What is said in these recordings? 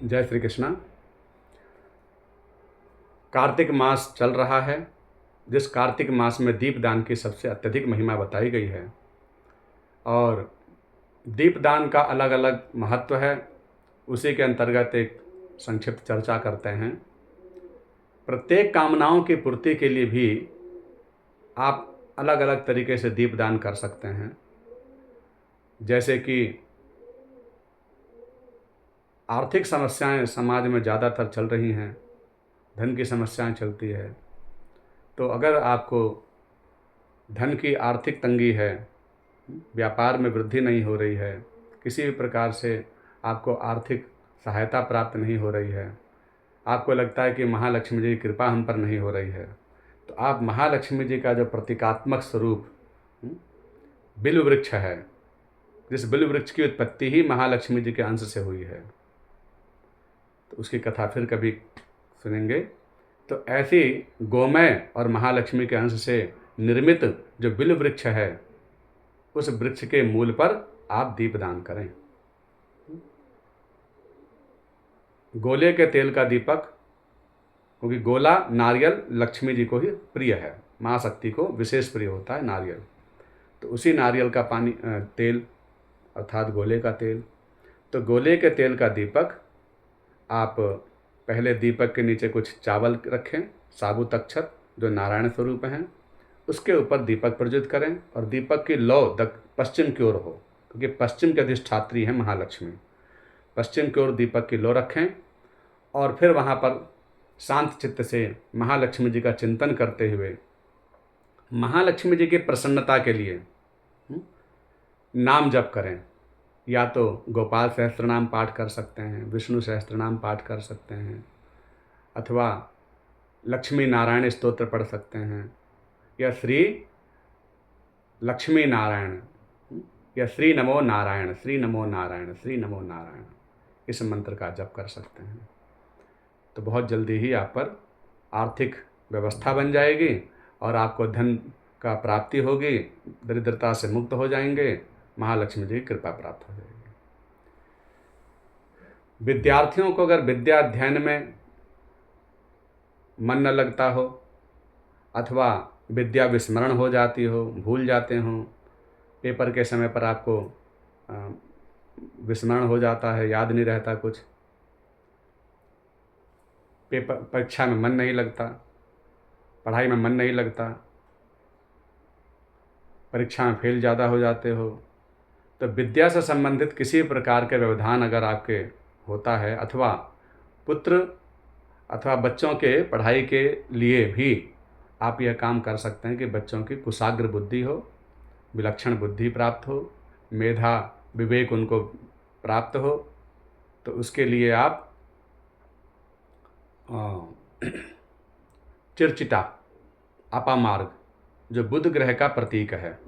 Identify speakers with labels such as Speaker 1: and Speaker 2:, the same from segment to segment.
Speaker 1: जय श्री कृष्णा। कार्तिक मास चल रहा है। जिस कार्तिक मास में दीपदान की सबसे अत्यधिक महिमा बताई गई है और दीपदान का अलग अलग महत्व है, उसी के अंतर्गत एक संक्षिप्त चर्चा करते हैं। प्रत्येक कामनाओं की पूर्ति के लिए भी आप अलग अलग तरीके से दीपदान कर सकते हैं। जैसे कि आर्थिक समस्याएं समाज में ज़्यादातर चल रही हैं, धन की समस्याएं चलती है, तो अगर आपको धन की आर्थिक तंगी है, व्यापार में वृद्धि नहीं हो रही है, किसी भी प्रकार से आपको आर्थिक सहायता प्राप्त नहीं हो रही है, आपको लगता है कि महालक्ष्मी जी की कृपा हम पर नहीं हो रही है, तो आप महालक्ष्मी जी का जो प्रतीकात्मक स्वरूप बिल्व वृक्ष है, जिस बिल्व वृक्ष की उत्पत्ति ही महालक्ष्मी जी के अंश से हुई है, तो उसकी कथा फिर कभी सुनेंगे। तो ऐसी गोमय और महालक्ष्मी के अंश से निर्मित जो बिल्व वृक्ष है, उस वृक्ष के मूल पर आप दीपदान करें। गोले के तेल का दीपक, क्योंकि गोला नारियल लक्ष्मी जी को ही प्रिय है, माँ शक्ति को विशेष प्रिय होता है नारियल, तो उसी नारियल का पानी तेल अर्थात गोले का तेल। तो गोले के तेल का दीपक आप पहले दीपक के नीचे कुछ चावल रखें, साबुत अक्षत जो नारायण स्वरूप हैं, उसके ऊपर दीपक प्रज्वलित करें और दीपक की लौ पश्चिम की ओर हो, क्योंकि पश्चिम के अधिष्ठात्री हैं महालक्ष्मी। पश्चिम की ओर दीपक की लौ रखें और फिर वहाँ पर शांत चित्त से महालक्ष्मी जी का चिंतन करते हुए महालक्ष्मी जी की प्रसन्नता के लिए नाम जप करें। या तो गोपाल सहस्त्रनाम पाठ कर सकते हैं, विष्णु सहस्त्रनाम पाठ कर सकते हैं, अथवा लक्ष्मी नारायण स्तोत्र पढ़ सकते हैं, या श्री लक्ष्मी नारायण या श्री नमो नारायण, श्री नमो नारायण, श्री नमो नारायण, इस मंत्र का जप कर सकते हैं। तो बहुत जल्दी ही आप पर आर्थिक व्यवस्था बन जाएगी और आपको धन का प्राप्ति होगी, दरिद्रता से मुक्त हो जाएंगे, महालक्ष्मी जी की कृपा प्राप्त हो जाएगी। विद्यार्थियों को अगर विद्या अध्ययन में मन न लगता हो अथवा विद्या विस्मरण हो जाती हो, भूल जाते हो, पेपर के समय पर आपको विस्मरण हो जाता है, याद नहीं रहता कुछ, पेपर परीक्षा में मन नहीं लगता, पढ़ाई में मन नहीं लगता, परीक्षा में फेल ज़्यादा हो जाते हो, तो विद्या से संबंधित किसी प्रकार के व्यवधान अगर आपके होता है, अथवा पुत्र अथवा बच्चों के पढ़ाई के लिए भी आप यह काम कर सकते हैं कि बच्चों की कुशाग्र बुद्धि हो, विलक्षण बुद्धि प्राप्त हो, मेधा विवेक उनको प्राप्त हो। तो उसके लिए आप चिरचिटा अपामार्ग जो बुध ग्रह का प्रतीक है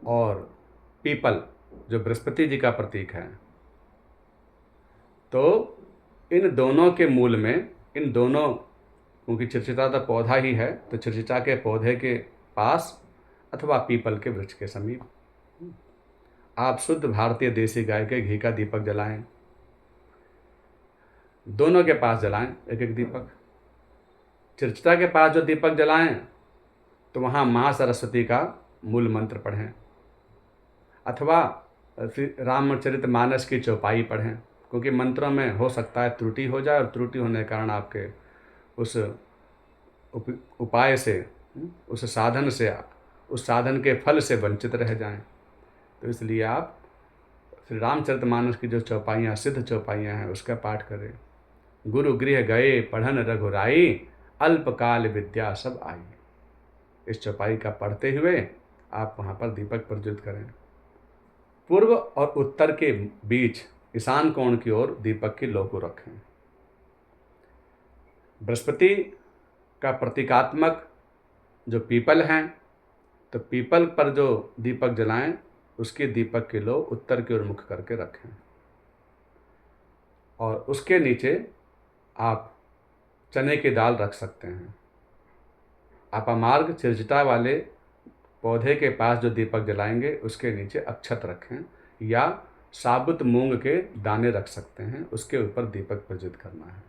Speaker 1: और पीपल जो बृहस्पति जी का प्रतीक है, तो इन दोनों के मूल में, इन दोनों, क्योंकि चिरचिटा तो पौधा ही है, तो चिरचिटा के पौधे के पास अथवा पीपल के वृक्ष के समीप आप शुद्ध भारतीय देसी गाय के घी का दीपक जलाएं। दोनों के पास जलाएं एक एक दीपक। चिरचिटा के पास जो दीपक जलाएं तो वहाँ माँ सरस्वती का मूल मंत्र पढ़ें, अथवा रामचरितमानस की चौपाई पढ़ें, क्योंकि मंत्रों में हो सकता है त्रुटि हो जाए और त्रुटि होने के कारण आपके उस उपाय से, उस साधन से, उस साधन के फल से वंचित रह जाएं। तो इसलिए आप श्री रामचरितमानस की जो चौपाइयाँ, सिद्ध चौपाइयाँ हैं, उसका पाठ करें। गुरु गृह गए पढ़न रघुराई, अल्पकाल विद्या सब आई। इस चौपाई का पढ़ते हुए आप वहाँ पर दीपक प्रज्वलित करें। पूर्व और उत्तर के बीच ईशान कोण की ओर दीपक की लौ को रखें। बृहस्पति का प्रतीकात्मक जो पीपल हैं, तो पीपल पर जो दीपक जलाएं, उसकी दीपक की लौ उत्तर की ओर मुख करके रखें और उसके नीचे आप चने की दाल रख सकते हैं। अपामार्ग चिरचिटा वाले पौधे के पास जो दीपक जलाएंगे, उसके नीचे अक्षत रखें या साबुत मूंग के दाने रख सकते हैं, उसके ऊपर दीपक प्रज्वलित करना है।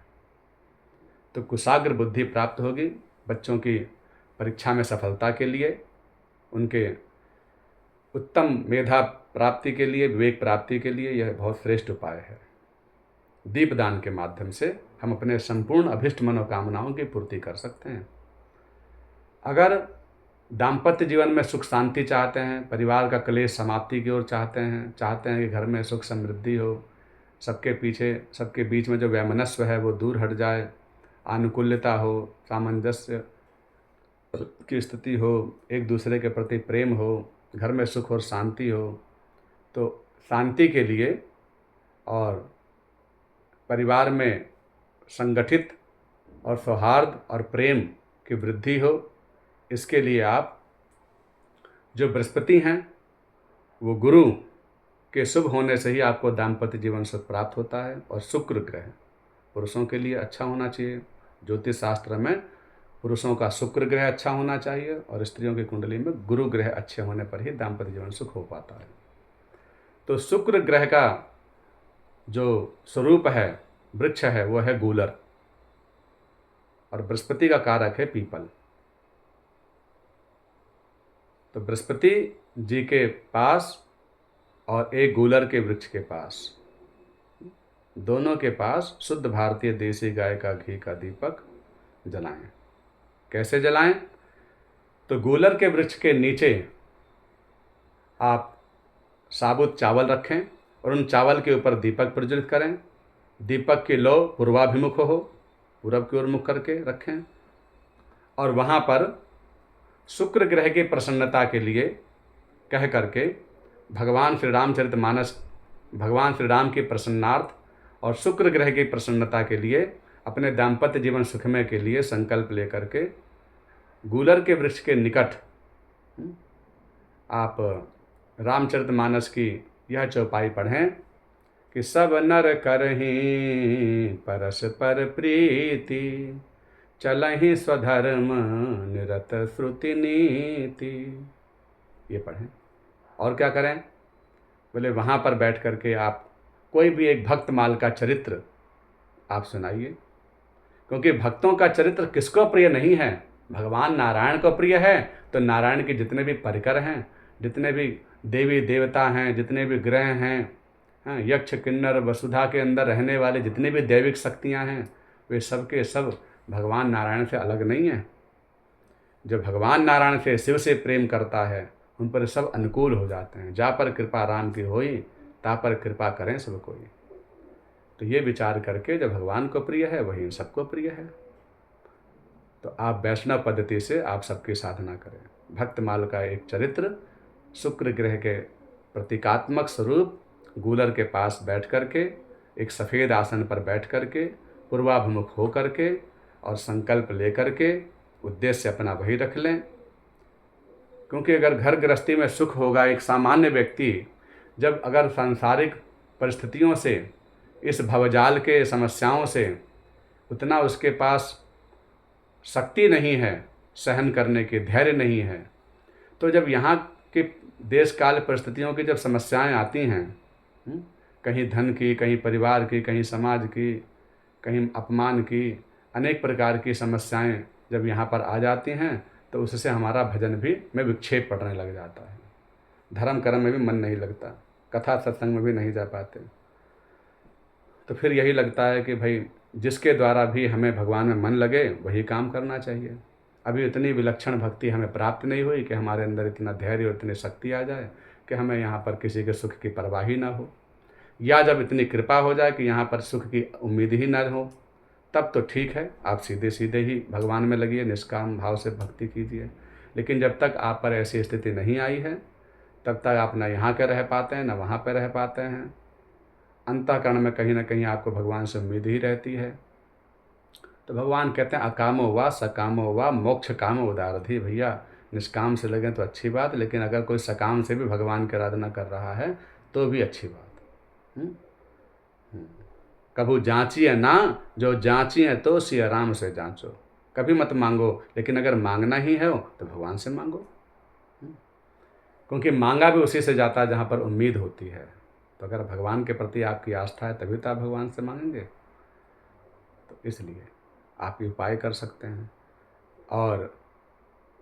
Speaker 1: तो कुशाग्र बुद्धि प्राप्त होगी। बच्चों की परीक्षा में सफलता के लिए, उनके उत्तम मेधा प्राप्ति के लिए, विवेक प्राप्ति के लिए यह बहुत श्रेष्ठ उपाय है। दीपदान के माध्यम से हम अपने संपूर्ण अभिष्ट मनोकामनाओं की पूर्ति कर सकते हैं। अगर दाम्पत्य जीवन में सुख शांति चाहते हैं, परिवार का क्लेश समाप्ति की ओर चाहते हैं कि घर में सुख समृद्धि हो, सबके बीच में जो वैमनस्य है वो दूर हट जाए, अनुकूल्यता हो, सामंजस्य की स्थिति हो, एक दूसरे के प्रति प्रेम हो, घर में सुख और शांति हो, तो शांति के लिए और परिवार में संगठित और सौहार्द और प्रेम की वृद्धि हो, इसके लिए आप जो बृहस्पति हैं वो गुरु के शुभ होने से ही आपको दाम्पत्य जीवन सुख प्राप्त होता है। और शुक्र ग्रह पुरुषों के लिए अच्छा होना चाहिए। ज्योतिष शास्त्र में पुरुषों का शुक्र ग्रह अच्छा होना चाहिए और स्त्रियों की कुंडली में गुरु ग्रह अच्छे होने पर ही दाम्पत्य जीवन सुख हो पाता है। तो शुक्र ग्रह का जो स्वरूप है, वृक्ष है, वो है गूलर, और बृहस्पति का कारक है पीपल। तो बृहस्पति जी के पास और एक गूलर के वृक्ष के पास, दोनों के पास शुद्ध भारतीय देसी गाय का घी का दीपक जलाएं। कैसे जलाएं? तो गूलर के वृक्ष के नीचे आप साबुत चावल रखें और उन चावल के ऊपर दीपक प्रज्वलित करें। दीपक की लौ पूर्वाभिमुख हो, पूरब की ओर मुख करके रखें, और वहाँ पर शुक्र ग्रह की प्रसन्नता के लिए कह करके भगवान श्री राम की प्रसन्नार्थ और शुक्र ग्रह की प्रसन्नता के लिए, अपने दाम्पत्य जीवन सुखमय के लिए संकल्प लेकर के गूलर के वृक्ष के निकट आप रामचरितमानस की यह चौपाई पढ़ें कि सब नर करहीं परस्पर प्रीति, चलहि स्वधर्म निरत श्रुति नीति। ये पढ़ें। और क्या करें? बोले वहाँ पर बैठ करके आप कोई भी एक भक्तमाल का चरित्र आप सुनाइए, क्योंकि भक्तों का चरित्र किसको प्रिय नहीं है? भगवान नारायण को प्रिय है। तो नारायण के जितने भी परिकर हैं, जितने भी देवी देवता हैं, जितने भी ग्रह हैं, यक्ष किन्नर वसुधा के अंदर रहने वाले जितने भी दैविक शक्तियाँ हैं, वे सब के सब भगवान नारायण से अलग नहीं हैं। जो भगवान नारायण से, शिव से प्रेम करता है, उन पर सब अनुकूल हो जाते हैं। जा पर कृपा राम की होई, ता पर कृपा करें सब कोई। तो ये विचार करके जो भगवान को प्रिय है वही इन सबको प्रिय है। तो आप वैष्णव पद्धति से आप सबकी साधना करें। भक्तमाल का एक चरित्र, शुक्र ग्रह के प्रतीकात्मक स्वरूप गूलर के पास बैठ करके, एक सफ़ेद आसन पर बैठ करके, पूर्वाभिमुख हो करके और संकल्प ले करके उद्देश्य अपना वही रख लें। क्योंकि अगर घर गृहस्थी में सुख होगा, एक सामान्य व्यक्ति जब अगर सांसारिक परिस्थितियों से, इस भवजाल के समस्याओं से उतना उसके पास शक्ति नहीं है, सहन करने की धैर्य नहीं है, तो जब यहाँ के देश काल परिस्थितियों की जब समस्याएं आती हैं, कहीं धन की, कहीं परिवार की, कहीं समाज की, कहीं अपमान की, अनेक प्रकार की समस्याएं जब यहाँ पर आ जाती हैं, तो उससे हमारा भजन भी में विक्षेप पड़ने लग जाता है। धर्म कर्म में भी मन नहीं लगता, कथा सत्संग में भी नहीं जा पाते। तो फिर यही लगता है कि भाई जिसके द्वारा भी हमें भगवान में मन लगे वही काम करना चाहिए। अभी इतनी विलक्षण भक्ति हमें प्राप्त नहीं हुई कि हमारे अंदर इतना धैर्य और इतनी शक्ति आ जाए कि हमें यहाँ पर किसी के सुख की परवाह ही ना हो, या जब इतनी कृपा हो जाए कि यहाँ पर सुख की उम्मीद ही ना हो, तब तो ठीक है, आप सीधे सीधे ही भगवान में लगिए, निष्काम भाव से भक्ति कीजिए। लेकिन जब तक आप पर ऐसी स्थिति नहीं आई है, तब तक आप ना यहाँ के रह पाते हैं, ना वहाँ पर रह पाते हैं। अंतःकरण में कहीं ना कहीं आपको भगवान से उम्मीद ही रहती है। तो भगवान कहते हैं अकामो वा सकामो वा मोक्ष कामो उदारधि। भैया निष्काम से लगें तो अच्छी बात, लेकिन अगर कोई सकाम से भी भगवान की आराधना कर रहा है तो भी अच्छी बात। कभू जांचिए ना, जो जांचिए तो सिया राम से जांचो। कभी मत मांगो, लेकिन अगर मांगना ही है तो भगवान से मांगो, क्योंकि मांगा भी उसी से जाता है जहाँ पर उम्मीद होती है। तो अगर भगवान के प्रति आपकी आस्था है तभी तो आप भगवान से मांगेंगे। तो इसलिए आप ये उपाय कर सकते हैं। और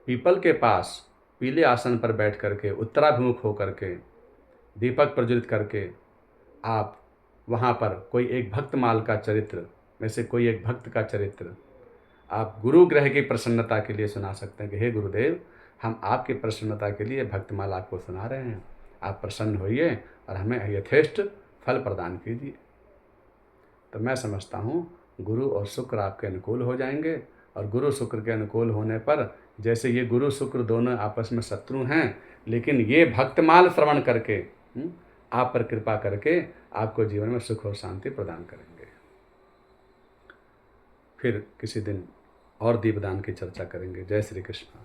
Speaker 1: पीपल के पास पीले आसन पर बैठ करके उत्तराभिमुख होकर के दीपक प्रज्वलित करके आप वहाँ पर कोई एक भक्तमाल का चरित्र में से कोई एक भक्त का चरित्र आप गुरु ग्रह की प्रसन्नता के लिए सुना सकते हैं कि हे गुरुदेव, हम आपकी प्रसन्नता के लिए भक्तमाल आपको सुना रहे हैं, आप प्रसन्न होइए और हमें यथेष्ट फल प्रदान कीजिए। तो मैं समझता हूँ गुरु और शुक्र आपके अनुकूल हो जाएंगे। और गुरु शुक्र के अनुकूल होने पर, जैसे ये गुरु शुक्र दोनों आपस में शत्रु हैं, लेकिन ये भक्तमाल श्रवण करके आप पर कृपा करके आपको जीवन में सुख और शांति प्रदान करेंगे। फिर किसी दिन और दीपदान की चर्चा करेंगे। जय श्री कृष्ण।